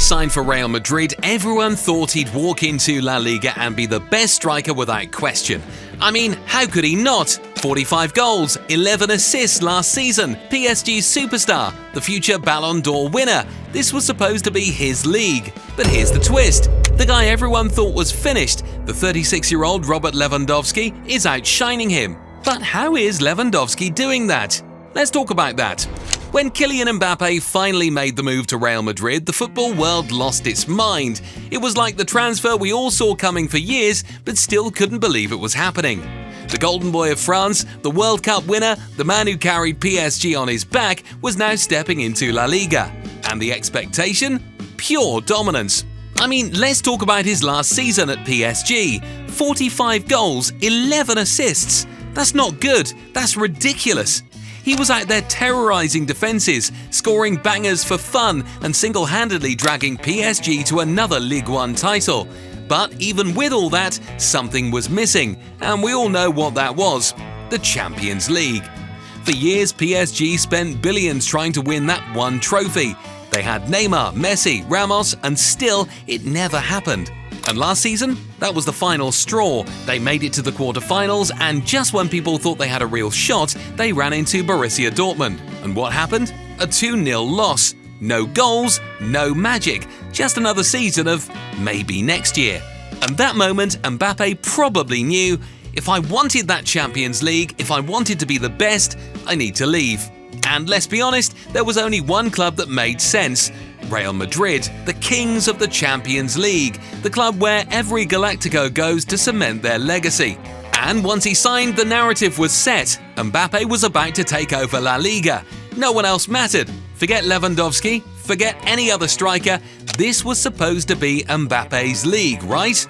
Mbappe signed for Real Madrid, everyone thought he'd walk into La Liga and be the best striker without question. I mean, how could he not? 45 goals, 11 assists last season, PSG's superstar, the future Ballon d'Or winner. This was supposed to be his league. But here's the twist. The guy everyone thought was finished, the 36-year-old Robert Lewandowski, is outshining him. But how is Lewandowski doing that? Let's talk about that. When Kylian Mbappe finally made the move to Real Madrid, the football world lost its mind. It was like the transfer we all saw coming for years, but still couldn't believe it was happening. The golden boy of France, the World Cup winner, the man who carried PSG on his back, was now stepping into La Liga. And the expectation? Pure dominance. I mean, let's talk about his last season at PSG. 45 goals, 11 assists. That's not good, that's ridiculous. He was out there terrorizing defenses, scoring bangers for fun and single-handedly dragging PSG to another Ligue 1 title. But even with all that, something was missing, and we all know what that was: the Champions League. For years, PSG spent billions trying to win that one trophy. They had Neymar, Messi, Ramos, and still it never happened. And last season, that was the final straw. They made it to the quarterfinals, and just when people thought they had a real shot, they ran into Borussia Dortmund. And what happened? A 2-0 loss. No goals, no magic. Just another season of maybe next year. And that moment, Mbappe probably knew, if I wanted that Champions League, if I wanted to be the best, I need to leave. And let's be honest, there was only one club that made sense: Real Madrid, the kings of the Champions League, the club where every Galactico goes to cement their legacy. And once he signed, the narrative was set. Mbappe was about to take over La Liga. No one else mattered. Forget Lewandowski, forget any other striker. This was supposed to be Mbappe's league, right?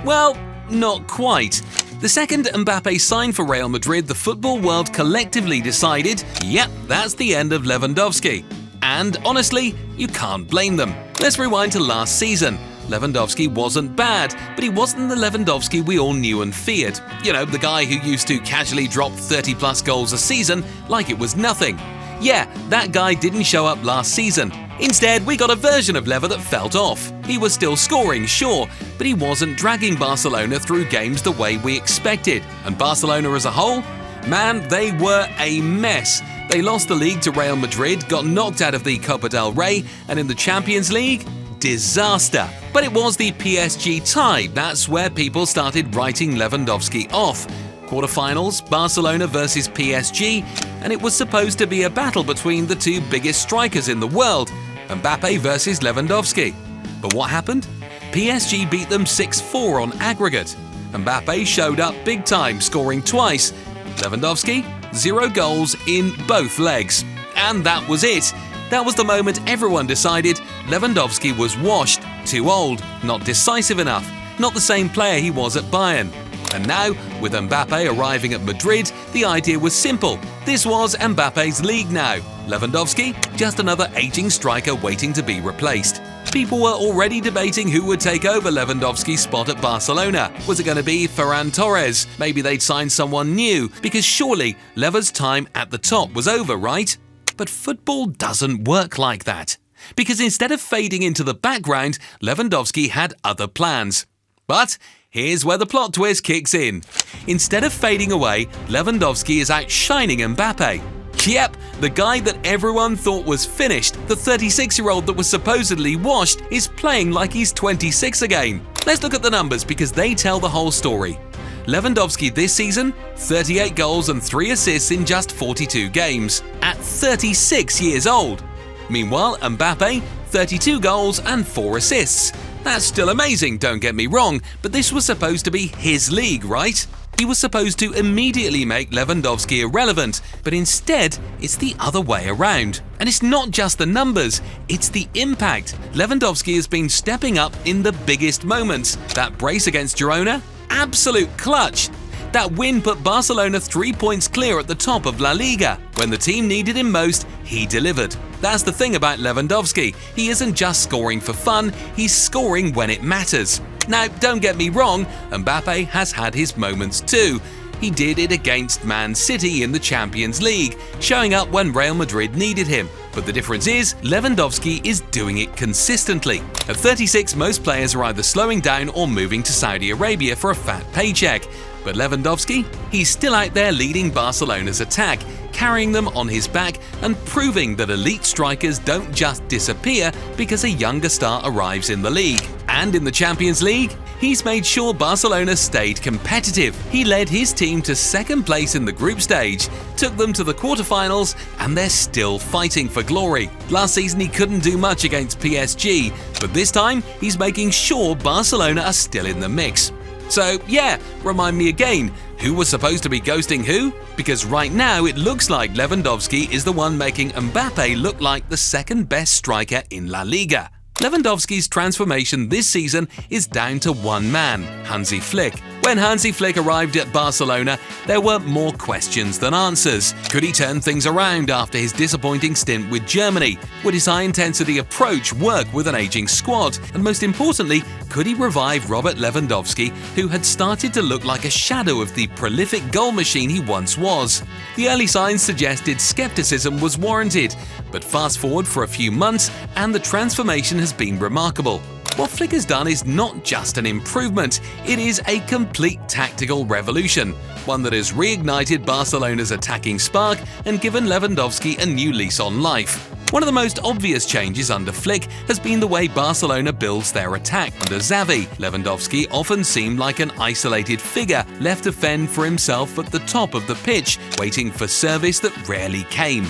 Well, not quite. The second Mbappe signed for Real Madrid, the football world collectively decided, yep, that's the end of Lewandowski. And honestly, you can't blame them. Let's rewind to last season. Lewandowski wasn't bad, but he wasn't the Lewandowski we all knew and feared. You know, the guy who used to casually drop 30-plus goals a season like it was nothing. Yeah, that guy didn't show up last season. Instead, we got a version of Lever that felt off. He was still scoring, sure, but he wasn't dragging Barcelona through games the way we expected. And Barcelona as a whole? Man, they were a mess. They lost the league to Real Madrid, got knocked out of the Copa del Rey, and in the Champions League, disaster. But it was the PSG tie. That's where people started writing Lewandowski off. Quarterfinals, Barcelona versus PSG, and it was supposed to be a battle between the two biggest strikers in the world, Mbappe versus Lewandowski. But what happened? PSG beat them 6-4 on aggregate. Mbappe showed up big time, scoring twice. Lewandowski, 0 goals in both legs. And that was it. That was the moment everyone decided Lewandowski was washed, too old, not decisive enough, not the same player he was at Bayern. And now, with Mbappe arriving at Madrid, the idea was simple. This was Mbappe's league now. Lewandowski, just another aging striker waiting to be replaced. People were already debating who would take over Lewandowski's spot at Barcelona. Was it going to be Ferran Torres? Maybe they'd sign someone new, because surely Lever's time at the top was over, right? But football doesn't work like that. Because instead of fading into the background, Lewandowski had other plans. But here's where the plot twist kicks in. Instead of fading away, Lewandowski is outshining Mbappe. Yep, the guy that everyone thought was finished, the 36-year-old that was supposedly washed, is playing like he's 26 again. Let's look at the numbers because they tell the whole story. Lewandowski this season, 38 goals and 3 assists in just 42 games, at 36 years old. Meanwhile, Mbappe, 32 goals and 4 assists. That's still amazing, don't get me wrong, but this was supposed to be his league, right? He was supposed to immediately make Lewandowski irrelevant, but instead, it's the other way around. And it's not just the numbers, it's the impact. Lewandowski has been stepping up in the biggest moments. That brace against Girona? Absolute clutch. That win put Barcelona 3 points clear at the top of La Liga. When the team needed him most, he delivered. That's the thing about Lewandowski. He isn't just scoring for fun, he's scoring when it matters. Now, don't get me wrong, Mbappe has had his moments too. He did it against Man City in the Champions League, showing up when Real Madrid needed him. But the difference is, Lewandowski is doing it consistently. At 36, most players are either slowing down or moving to Saudi Arabia for a fat paycheck. But Lewandowski, he's still out there leading Barcelona's attack, carrying them on his back and proving that elite strikers don't just disappear because a younger star arrives in the league. And in the Champions League, he's made sure Barcelona stayed competitive. He led his team to second place in the group stage, took them to the quarterfinals, and they're still fighting for glory. Last season he couldn't do much against PSG, but this time he's making sure Barcelona are still in the mix. So yeah, remind me again, who was supposed to be ghosting who? Because right now it looks like Lewandowski is the one making Mbappe look like the second best striker in La Liga. Lewandowski's transformation this season is down to one man, Hansi Flick. When Hansi Flick arrived at Barcelona, there were more questions than answers. Could he turn things around after his disappointing stint with Germany? Would his high-intensity approach work with an aging squad? And most importantly, could he revive Robert Lewandowski, who had started to look like a shadow of the prolific goal machine he once was? The early signs suggested skepticism was warranted, but fast forward for a few months and the transformation has been remarkable. What Flick has done is not just an improvement, it is a complete tactical revolution, one that has reignited Barcelona's attacking spark and given Lewandowski a new lease on life. One of the most obvious changes under Flick has been the way Barcelona builds their attack. Under Xavi, Lewandowski often seemed like an isolated figure left to fend for himself at the top of the pitch, waiting for service that rarely came.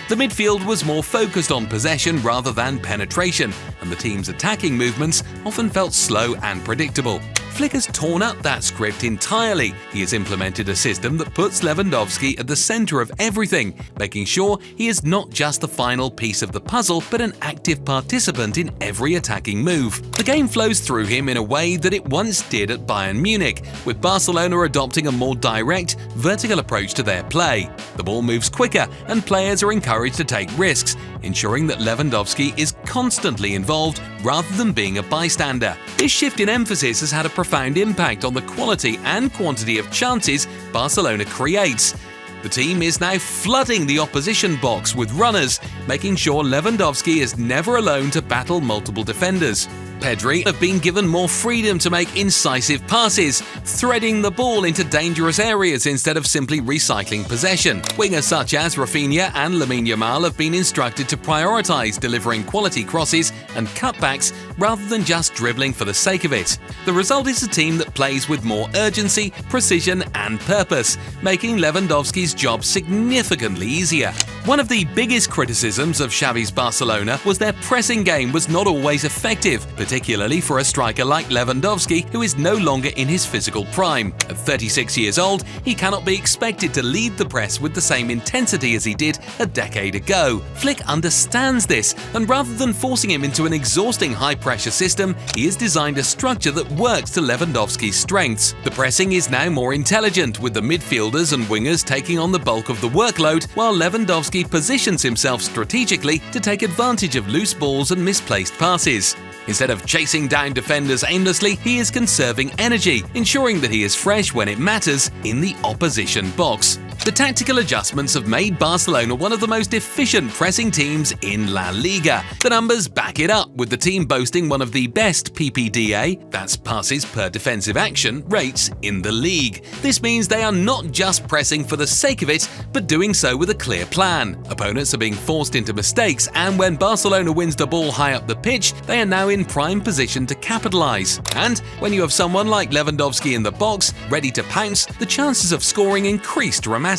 The midfield was more focused on possession rather than penetration, and the team's attacking movements often felt slow and predictable. Flick has torn up that script entirely. He has implemented a system that puts Lewandowski at the center of everything, making sure he is not just the final piece of the puzzle, but an active participant in every attacking move. The game flows through him in a way that it once did at Bayern Munich, with Barcelona adopting a more direct, vertical approach to their play. The ball moves quicker, and players are encouraged to take risks, ensuring that Lewandowski is constantly involved rather than being a bystander. This shift in emphasis has had a profound impact on the quality and quantity of chances Barcelona creates. The team is now flooding the opposition box with runners, making sure Lewandowski is never alone to battle multiple defenders. Pedri have been given more freedom to make incisive passes, threading the ball into dangerous areas instead of simply recycling possession. Wingers such as Rafinha and Lamine Yamal have been instructed to prioritise delivering quality crosses and cutbacks rather than just dribbling for the sake of it. The result is a team that plays with more urgency, precision and purpose, making Lewandowski's job significantly easier. One of the biggest criticisms of Xavi's Barcelona was their pressing game was not always effective, particularly for a striker like Lewandowski, who is no longer in his physical prime. At 36 years old, he cannot be expected to lead the press with the same intensity as he did a decade ago. Flick understands this, and rather than forcing him into an exhausting high-pressure system, he has designed a structure that works to Lewandowski's strengths. The pressing is now more intelligent, with the midfielders and wingers taking on the bulk of the workload, while Lewandowski positions himself strategically to take advantage of loose balls and misplaced passes. Instead of chasing down defenders aimlessly, he is conserving energy, ensuring that he is fresh when it matters in the opposition box. The tactical adjustments have made Barcelona one of the most efficient pressing teams in La Liga. The numbers back it up, with the team boasting one of the best PPDA, that's passes per defensive action, rates in the league. This means they are not just pressing for the sake of it, but doing so with a clear plan. Opponents are being forced into mistakes, and when Barcelona wins the ball high up the pitch, they are now in prime position to capitalise. And when you have someone like Lewandowski in the box, ready to pounce, the chances of scoring increase dramatically.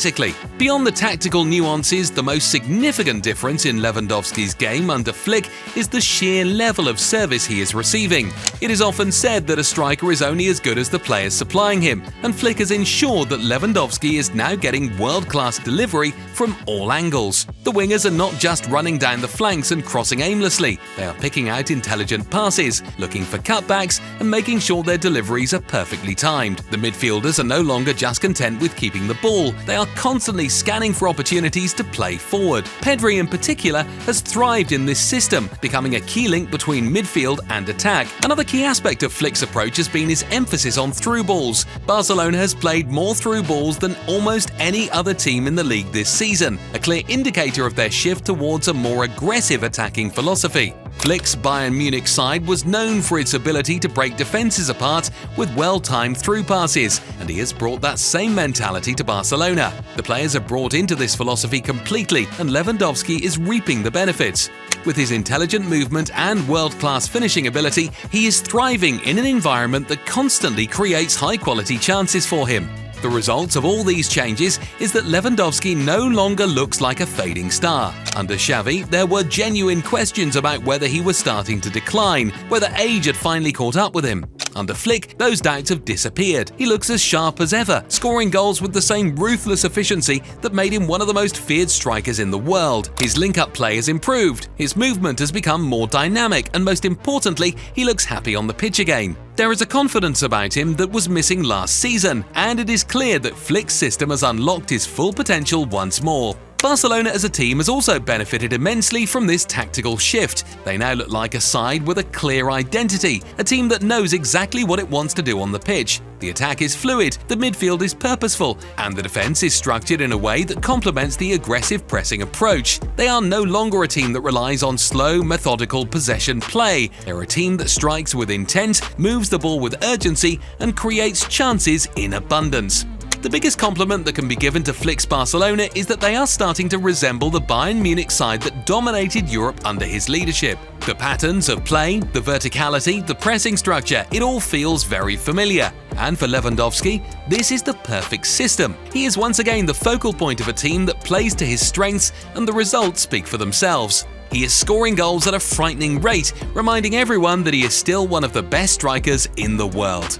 Beyond the tactical nuances, the most significant difference in Lewandowski's game under Flick is the sheer level of service he is receiving. It is often said that a striker is only as good as the players supplying him, and Flick has ensured that Lewandowski is now getting world-class delivery from all angles. The wingers are not just running down the flanks and crossing aimlessly, they are picking out intelligent passes, looking for cutbacks, and making sure their deliveries are perfectly timed. The midfielders are no longer just content with keeping the ball, they are are constantly scanning for opportunities to play forward. Pedri in particular has thrived in this system, becoming a key link between midfield and attack. Another key aspect of Flick's approach has been his emphasis on through balls. Barcelona has played more through balls than almost any other team in the league this season, a clear indicator of their shift towards a more aggressive attacking philosophy. Flick's Bayern Munich side was known for its ability to break defences apart with well-timed through passes, and he has brought that same mentality to Barcelona. The players have brought into this philosophy completely, and Lewandowski is reaping the benefits. With his intelligent movement and world-class finishing ability, he is thriving in an environment that constantly creates high-quality chances for him. The result of all these changes is that Lewandowski no longer looks like a fading star. Under Xavi, there were genuine questions about whether he was starting to decline, whether age had finally caught up with him. Under Flick, those doubts have disappeared. He looks as sharp as ever, scoring goals with the same ruthless efficiency that made him one of the most feared strikers in the world. His link-up play has improved, his movement has become more dynamic, and most importantly, he looks happy on the pitch again. There is a confidence about him that was missing last season, and it is clear that Flick's system has unlocked his full potential once more. Barcelona as a team has also benefited immensely from this tactical shift. They now look like a side with a clear identity, a team that knows exactly what it wants to do on the pitch. The attack is fluid, the midfield is purposeful, and the defense is structured in a way that complements the aggressive pressing approach. They are no longer a team that relies on slow, methodical possession play. They're a team that strikes with intent, moves the ball with urgency, and creates chances in abundance. The biggest compliment that can be given to Flick's Barcelona is that they are starting to resemble the Bayern Munich side that dominated Europe under his leadership. The patterns of play, the verticality, the pressing structure, it all feels very familiar. And for Lewandowski, this is the perfect system. He is once again the focal point of a team that plays to his strengths, and the results speak for themselves. He is scoring goals at a frightening rate, reminding everyone that he is still one of the best strikers in the world.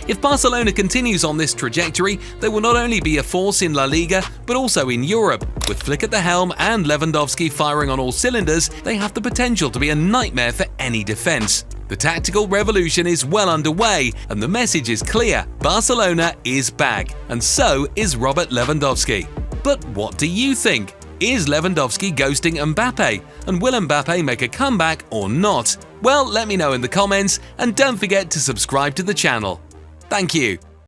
If Barcelona continues on this trajectory, they will not only be a force in La Liga, but also in Europe. With Flick at the helm and Lewandowski firing on all cylinders, they have the potential to be a nightmare for any defense. The tactical revolution is well underway, and the message is clear: Barcelona is back, and so is Robert Lewandowski. But what do you think? Is Lewandowski ghosting Mbappe? And will Mbappe make a comeback or not? Well, let me know in the comments, and don't forget to subscribe to the channel. Thank you.